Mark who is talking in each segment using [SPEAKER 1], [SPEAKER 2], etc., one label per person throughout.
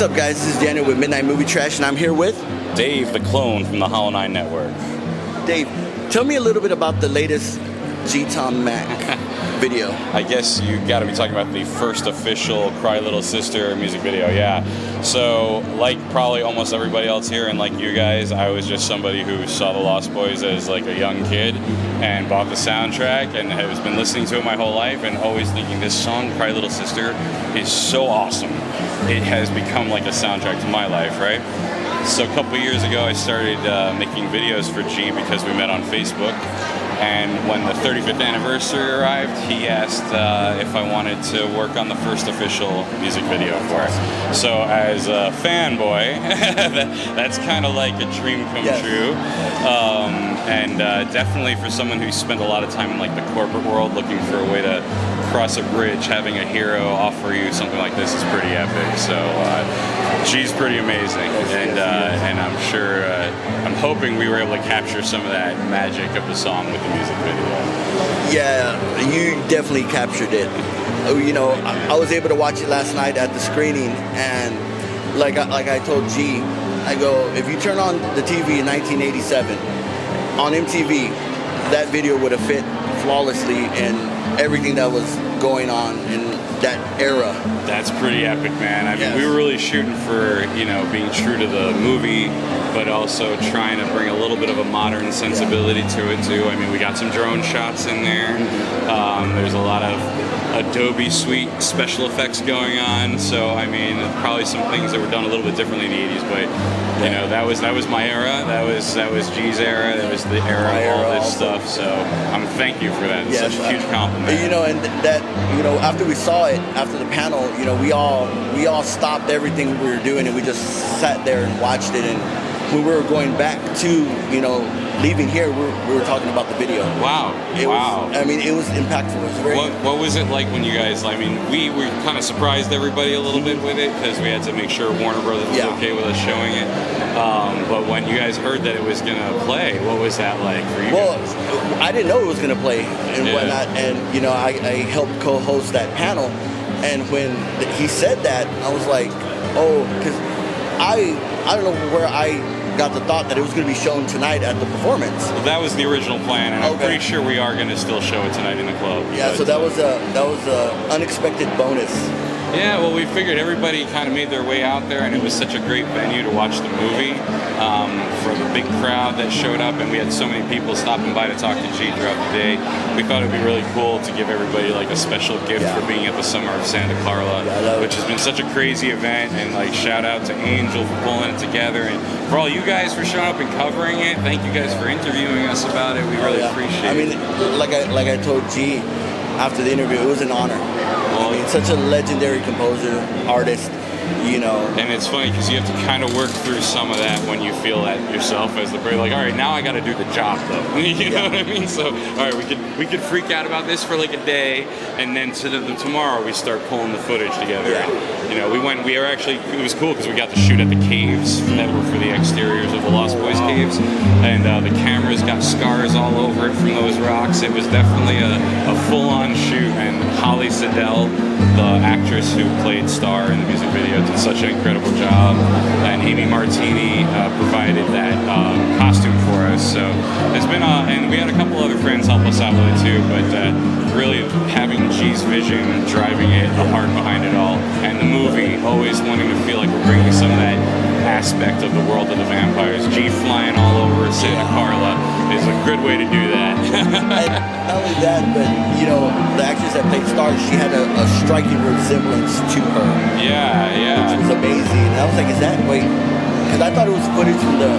[SPEAKER 1] up, guys? This is Daniel with Midnight Movie Trash, and I'm here with
[SPEAKER 2] Dave, the Klone from the Hollow9ine Network.
[SPEAKER 1] Dave. Tell me a little bit about the latest G-Tom Mac video.
[SPEAKER 2] I guess you got to be talking about the first official Cry Little Sister music video, yeah. So, like probably almost everybody else here, and like you guys, I was just somebody who saw the Lost Boys as like a young kid and bought the soundtrack and has been listening to it my whole life and always thinking this song, Cry Little Sister, is so awesome. It has become like a soundtrack to my life, right? So a couple years ago, I started making videos for G because we met on Facebook. And when the 35th anniversary arrived, he asked if I wanted to work on the first official music video for it. So as a fanboy, that's kind of like a dream come true. And definitely for someone who spent a lot of time in like the corporate world looking for a way to cross a bridge, having a hero offer you something like this is pretty epic. So she's pretty amazing, and I'm sure, I'm hoping we were able to capture some of that magic of the song with the music video.
[SPEAKER 1] Yeah, you definitely captured it. You know, I was able to watch it last night at the screening, and like I told G, I go, if you turn on the TV in 1987, on MTV, that video would have fit flawlessly in everything that was going on in that era.
[SPEAKER 2] That's pretty epic, man. I mean, we were really shooting for, you know, being true to the movie, but also trying to bring a little bit of a modern sensibility to it too. I mean, we got some drone shots in there. There's a lot of Adobe Suite special effects going on. So, I mean, probably some things that were done a little bit differently in the 80s, but you know, that was my era. That was G's era. That was the era of all this stuff. So, thank you for that. It's such a huge compliment.
[SPEAKER 1] You know, and that, you know, after we saw it, after the panel, you know, we all stopped everything we were doing and we just sat there and watched it. And when we were going back to, you know, leaving here, we were talking about the video.
[SPEAKER 2] Wow.
[SPEAKER 1] I mean, it was impactful. It was very.
[SPEAKER 2] What was it like when you guys? I mean, we kind of surprised everybody a little bit with it because we had to make sure Warner Brothers was okay with us showing it. But when you guys heard that it was gonna play, what was that like for you?
[SPEAKER 1] Well,
[SPEAKER 2] guys?
[SPEAKER 1] I didn't know it was gonna play and whatnot, and you know, I helped co-host that panel, and when he said that, I was like, oh, because I don't know where I got the thought that it was going to be shown tonight at the performance.
[SPEAKER 2] Well, that was the original plan, and I'm pretty sure we are going to still show it tonight in the club.
[SPEAKER 1] Yeah, so that was a unexpected bonus.
[SPEAKER 2] Yeah, well, we figured everybody kind of made their way out there, and it was such a great venue to watch the movie for the big crowd that showed up, and we had so many people stopping by to talk to G throughout the day. We thought it would be really cool to give everybody like a special gift for being at the Summer of Santa Carla, which has been such a crazy event, and like shout out to Angel for pulling it together, and for all you guys for showing up and covering it. Thank you guys for interviewing us about it. We really appreciate it.
[SPEAKER 1] I mean, like I told G after the interview, it was an honor. I mean, such a legendary composer, artist, you know.
[SPEAKER 2] And it's funny because you have to kind of work through some of that when you feel that yourself as the player. Like, all right, now I got to do the job though. You know what I mean? So, all right, we could freak out about this for like a day, and then tomorrow we start pulling the footage together. And, you know, it was cool because we got to shoot at the caves that were for the exteriors of the Lost Boys caves, and the cameras got scars all over it from those rocks. It was definitely a full-on shoot, and Holly Siddell, the actress who played Star in the music video, did such an incredible job, and Amy Martini provided that costume for us. So it's been, and we had a couple other friends help us out with it too, but really having G's vision driving it, the heart behind it all, and the movie always wanting to feel like we're bringing some of that aspect of the world of the vampires. G flying all over Santa Carla is a good way to do that.
[SPEAKER 1] And not only that, but you know, the actress that played Star, she had a striking resemblance to her.
[SPEAKER 2] Yeah.
[SPEAKER 1] Which was amazing. And I was like, is that, wait, because I thought it was footage from the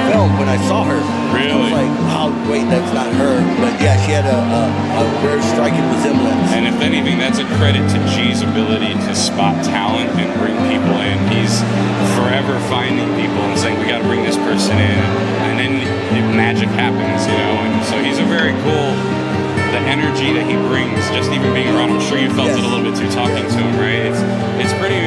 [SPEAKER 1] film when I saw her.
[SPEAKER 2] Really?
[SPEAKER 1] I was like, oh, wait, that's not her. But yeah, she had a very striking resemblance.
[SPEAKER 2] And if anything, that's a credit to G's ability to spot talent and bring people in. He's forever finding people and saying, we got to bring this person in. And then magic happens, you know. And so he's a very cool, the energy that he brings, just even being around. I'm sure you felt it a little bit too talking to him, right? It's pretty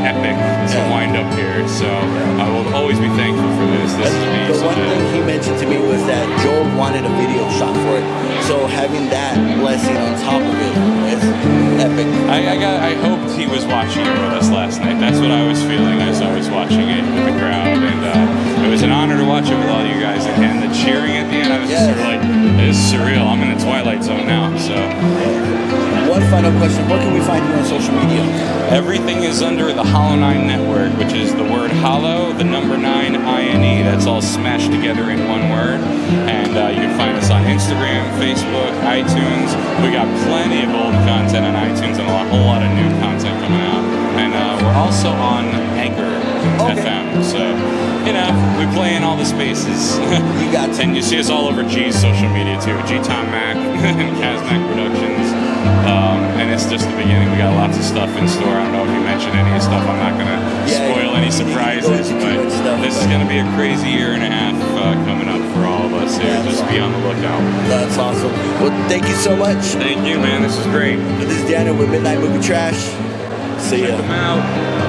[SPEAKER 2] epic to wind up here. So I will always be thankful for this.
[SPEAKER 1] The one thing he mentioned to me was that Joel wanted a video shot for it. So having that blessing on top of it is epic.
[SPEAKER 2] I hoped he was watching it with us last night. That's what I was feeling as I was watching it with the crowd. And it was an honor to watch it with all you guys. And the cheering at the end, I was just sort of like, this is surreal. I'm in the Twilight Zone now. So.
[SPEAKER 1] One final question. Where can we find you on social media?
[SPEAKER 2] Everything is under the Hollow9ine network, which is the word hollow, the number 9, I-N-E. That's all smashed together in one word. And you can find us on Instagram, Facebook, iTunes. We got plenty of old content on iTunes and a whole lot of new content coming out. And we're also on Anchor FM. So, you know, we play in all the spaces.
[SPEAKER 1] You got to.
[SPEAKER 2] And you see us all over G's social media too. G Tom Mac and Kaznak Productions. And it's just the beginning. We got lots of stuff in store. I don't know if you mentioned any of the stuff. I'm not going to spoil any surprises, but this is going to be a crazy year and a half coming up for all of us here. Just be on the lookout.
[SPEAKER 1] That's awesome. Well, thank you so much.
[SPEAKER 2] Thank you, man. This is great.
[SPEAKER 1] This is Daniel with Midnight Movie Trash. See ya.
[SPEAKER 2] Check them out.